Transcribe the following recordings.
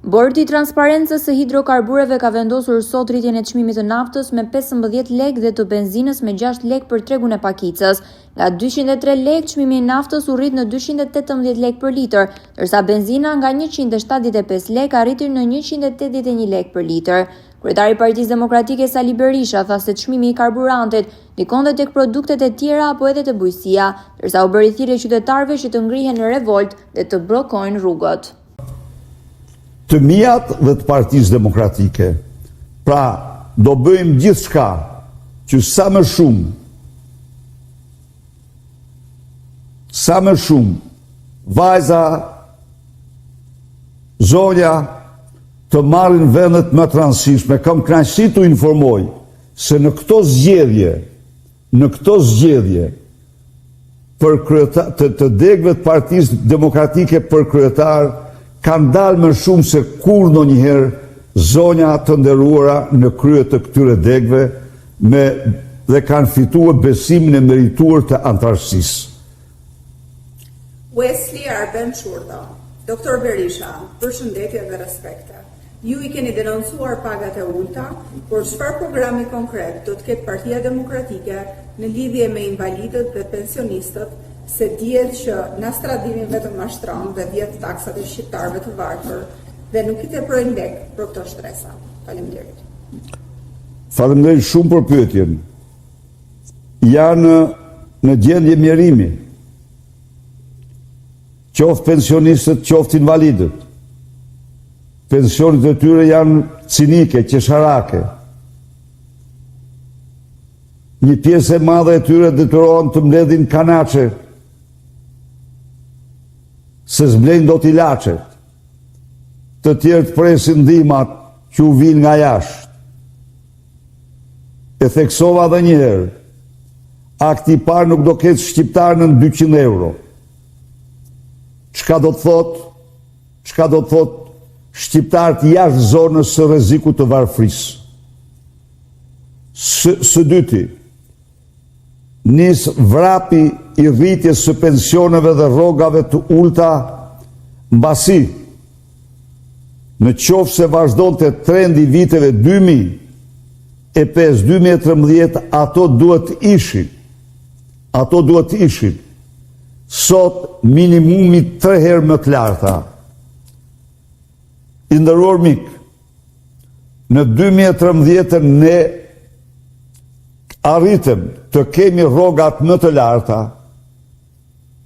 Bordi i Transparencës së Hidrokarbureve ka vendosur sot rritjen e çmimit të naftës me 15 lek dhe të benzinës me 6 lek për tregun e pakicës. Nga 203 lek, çmimi i naftës u rrit në 218 lek për litër, ndërsa benzina nga 175 lek arriti në 181 lek për litër. Kryetari i Partisë Demokratike Sali Berisha tha se çmimi i karburantit ndikon tek produktet e tjera apo edhe te bujësia, ndërsa u bëri thirrje qytetarëve që të ngrihen në revolt dhe të bllokojnë rrugët. Të mijat dhe të Partisë Demokratike. Pra, do bëjmë gjithçka që sa më shumë vajza, zonja të marrin vendet më të rëndësishme. Kam kënaqësi t'u informoj se në këto zgjedhje për të degëve të Partisë Demokratike për kryetar kanë dalë më shumë se kur ndonjëherë zonja të nderuara në krye të këtyre degëve dhe kanë fituar besimin e merituar të antarësisë. Wesley Arben Shurda, Dr. Berisha, përshëndetje dhe respekte. Ju i keni denoncuar pagat e ulta, por çfarë programi konkret do të ketë Partia Demokratike në lidhje me invalidët dhe pensionistët, se dihet që na stradimin vetëm mashtron dhe vjet taksat e shqiptarëve të varfër dhe nuk i teprojnë lek për këto shtresa. Faleminderit. Faleminderit shumë për pyetjen. Janë në gjendje mjerimi. Qoftë pensionistët, qoftë invalidët. Pensionet e tyre janë cinike, qesharake. Një pjesë e madhe e tyre detyrohen të mbledhin kanaçe, se zblen do t'i ilaçet. Të tjerë të presin ndihmat që u vinë nga jashtë. E theksova edhe një herë, akti i parë nuk do ketë shqiptar në 200 euro. Çka do të thotë shqiptarët jashtë zonës së rrezikut të varfërisë. Së dyti, nis vrapi i rritjes së pensioneve dhe rrogave të ulta, mbasi në qoftë se vazhdonte trendi viteve 2005-2013, ato duhet ishin sot minimumi 3 herë më të larta. I nderuar mik, në 2013 ne arritëm të kemi rrogat më të larta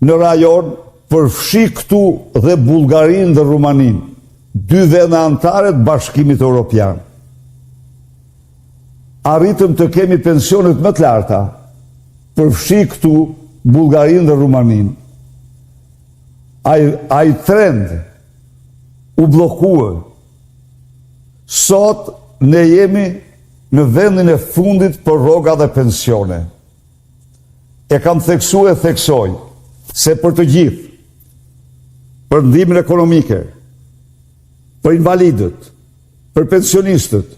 në rajon, përfshi këtu dhe Bullgarinë dhe Rumaninë, 2 vende anëtare të Bashkimit Evropian. Arritëm të kemi pensionet më të larta, përfshi këtu Bullgarinë dhe Rumaninë. Ai trend u bllokua. Sot ne jemi në vendin e fundit për rroga dhe pensione. E kam theksoj se për të gjithë, për ndihmën ekonomike, për invalidët, për pensionistët,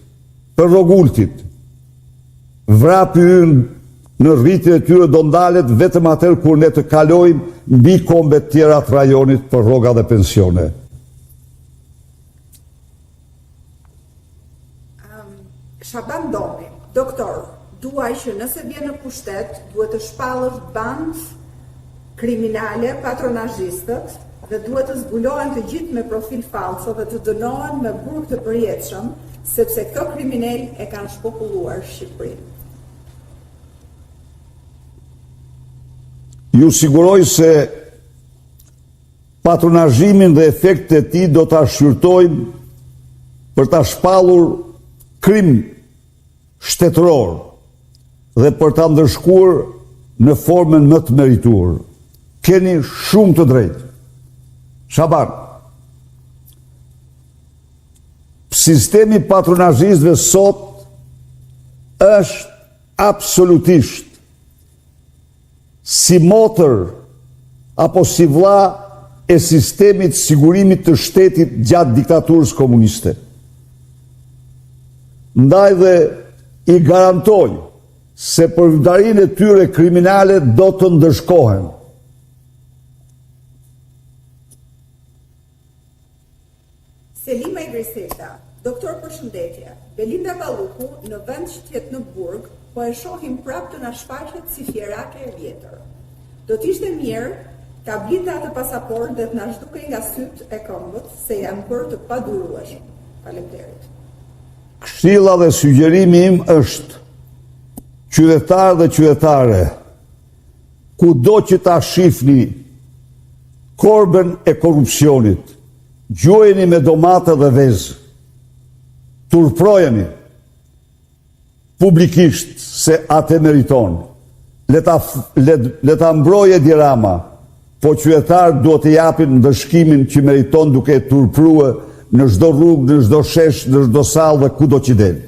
për rrogultit, vrapi ynë në rritjen e tyre do ndalet vetëm atëherë kur ne të kalojmë mbi kombet tjera të rajonit për rroga dhe pensione. Shaban Doni, doktor, duaj që nëse vjen në pushtet, duhet të shpallësh band kriminale patronazhistët dhe duhet të zbulohen të gjithë me profil falso dhe të dënohen me burg të përjetshëm, sepse këto kriminal e kanë shpopulluar Shqipërinë. Ju siguroj se patronazhimin dhe efektet e tij do ta shqyrtojmë për ta shpallur krim shtetëror dhe për ta ndërshkuar në formën më të merituar. Keni shumë të drejtë. Shaban, sistemi patronazhistëve sot është absolutisht si motër apo si vlla e sistemit sigurimit të shtetit gjatë diktaturës komuniste. Ndaj dhe i garantoj se përvydarinë e tyre kriminale do të ndërshkohen. Selima Griseta, doktor përshëndetje. Belinda Balluku në vend që tjetë në burg, po e shohim prap të na shfaqet si fjerake e vjetër. Do t'ishte mirë ta blinte atë pasaport dhe të na zhdukej nga syt e këmbët se janë bërë të padurueshëm. Faleminderit. Këshilla dhe sugjerimi im është qytetar dhe qytetare, kudo që ta shifni korbën e korrupsionit, gjuajeni me domate dhe vezë, turprojeni publikisht se atë meriton. Le ta mbroje dirama, po qytetarët duhet të japin ndëshkimin që meriton duke turprue në çdo rrugë, në çdo shesh, në çdo sallë dhe kudo që del.